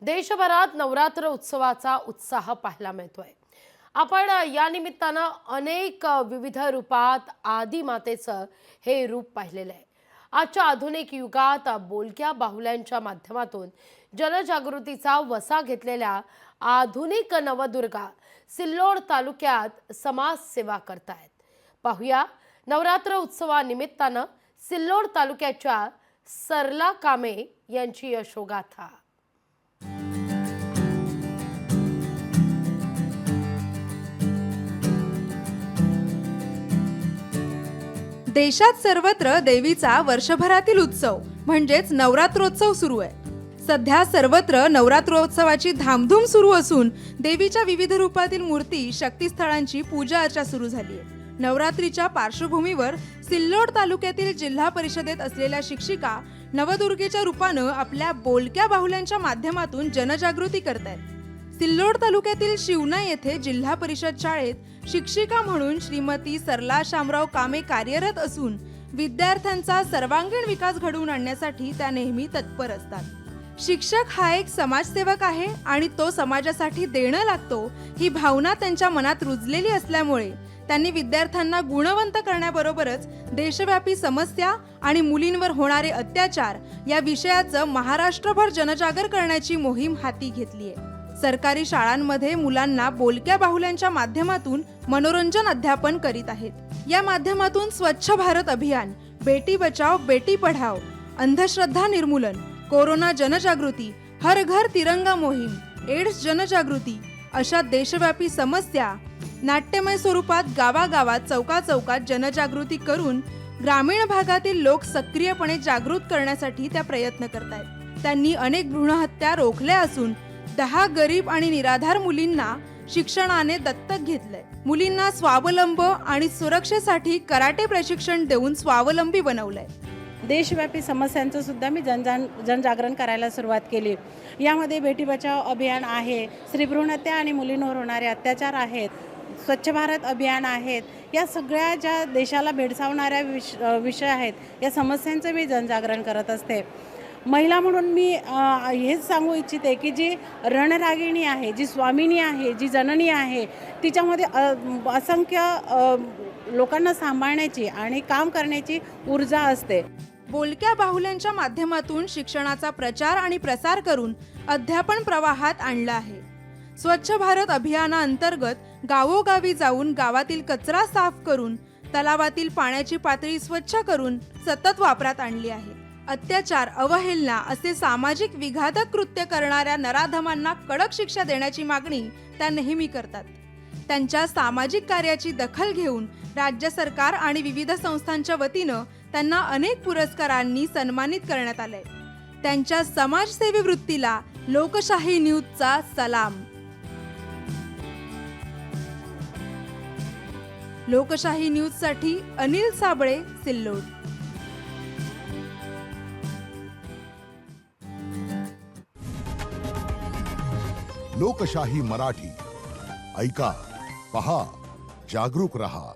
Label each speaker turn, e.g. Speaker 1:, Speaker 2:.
Speaker 1: देशभरात नवरात्र उत्सवाचा उत्साह पाहायला मिळतोय। आपण या निमित्तानं अनेक विविध रूपात आदिमातेचं हे रूप पाहिलेलं आहे। आजच्या आधुनिक युगात बोलक्या बाहुल्यांच्या माध्यमातून जनजागृतीचा वसा घेतलेल्या आधुनिक नवदुर्गा सिल्लोड तालुक्यात समाजसेवा करतायत। पाहूया नवरात्र उत्सवानिमित्तानं सिल्लोड तालुक्याच्या सरला कामे यांची यशोगाथा।
Speaker 2: देशात सर्वत्र देवीचा वर्षभरातील उत्सव म्हणजेच नवरात्रोत्सव सुरू आहे। सध्या सर्वत्र नवरात्रोत्सवाची धामधूम सुरू असून देवीच्या विविध रूपातील मूर्ती, शक्तिस्थळांची पूजा अर्चा सुरू झाली आहे। नवरात्रीच्या पार्श्वभूमीवर सिल्लोड तालुक्यातील जिल्हा परिषदेत असलेल्या शिक्षिका नवदुर्गेच्या रूपानं आपल्या बोलक्या बाहुल्यांच्या माध्यमातून जनजागृती करतायत। सिल्लोड तालुक्यातील शिवना येथे जिल्हा परिषद शाळेत शिक्षिका म्हणून श्रीमती सरला शामराव कामे कार्यरत असून विद्यार्थ्यांचा सर्वांगीण विकास घडवून आणण्यासाठी त्या नेहमी तत्पर असतात। शिक्षक हा एक समाजसेवक आहे आणि तो समाजासाठी देणं लागतो ही भावना त्यांच्या मनात रुजलेली असल्यामुळे त्यांनी विद्यार्थ्यांना गुणवंत करण्याबरोबरच देशव्यापी समस्या आणि मुलींवर होणारे अत्याचार या विषयाचं महाराष्ट्रभर जनजागर करण्याची मोहीम हाती घेतली आहे। सरकारी शाळांमध्ये मुलांना बोलक्या बाहुल्यांच्या माध्यमातून मनोरंजन अध्यापन करीत आहेत। या माध्यमातून स्वच्छ भारत अभियान, बेटी बचाओ बेटी पढाओ, अंधश्रद्धा निर्मूलन, कोरोना जनजागृती, हर घर तिरंगा मोहीम, एड्स जनजागृती अशा देशव्यापी समस्या नाट्यमय स्वरूपात गावागावात चौकाचौकात जनजागृती करून ग्रामीण भागातील लोक सक्रियपणे जागृत करण्यासाठी त्या प्रयत्न करतायत। त्यांनी अनेक भ्रूणहत्या रोखल्या असून 10 गरीब आणि निराधार मुलींना शिक्षणाने दत्तक घेतलंय। मुलींना स्वावलंब आणि सुरक्षेसाठी कराटे प्रशिक्षण देऊन स्वावलंबी बनवलंय।
Speaker 3: देशव्यापी समस्यांचं सुद्धा मी जनजागरण करायला सुरुवात केली। यामध्ये बेटी बचाओ अभियान आहे, स्त्रीभ्रूणहत्या आणि मुलींवर होणारे अत्याचार आहेत, स्वच्छ भारत अभियान आहेत। या सगळ्या ज्या देशाला भेडसावणाऱ्या विषय आहेत, या समस्यांचं मी जनजागरण करत असते। महिला म्हणून मी हेच सांगू इच्छिते की जी रणरागिणी आहे, जी स्वामिनी आहे, जी जननी आहे, तिच्यामध्ये असंख्य लोकांना सांभाळण्याची आणि काम करण्याची ऊर्जा असते।
Speaker 2: बोलक्या बाहुल्यांच्या माध्यमातून शिक्षणाचा प्रचार आणि प्रसार करून अध्यापन प्रवाहात आणला आहे। स्वच्छ भारत अभियानाअंतर्गत गावोगावी जाऊन गावातील कचरा साफ करून तलावातील पाण्याची पातळी स्वच्छ करून सतत वापरात आणली आहे। अत्याचार, अवहेलना असे सामाजिक विघातक कृत्य करणाऱ्या नराधमांना कडक शिक्षा देण्याची मागणी त्या नेहमी करतात। त्यांच्या सामाजिक कार्याची दखल घेऊन राज्य सरकार आणि विविध संस्थांच्या वतीनं त्यांना अनेक पुरस्कारांनी सन्मानित करण्यात आलंय। त्यांच्या समाजसेवी वृत्तीला लोकशाही न्यूजचा सलाम। लोकशाही न्यूजसाठी अनिल साबळे, सिल्लोड।
Speaker 4: लोकशाही मराठी ऐका, पहा, जागरूक रहा।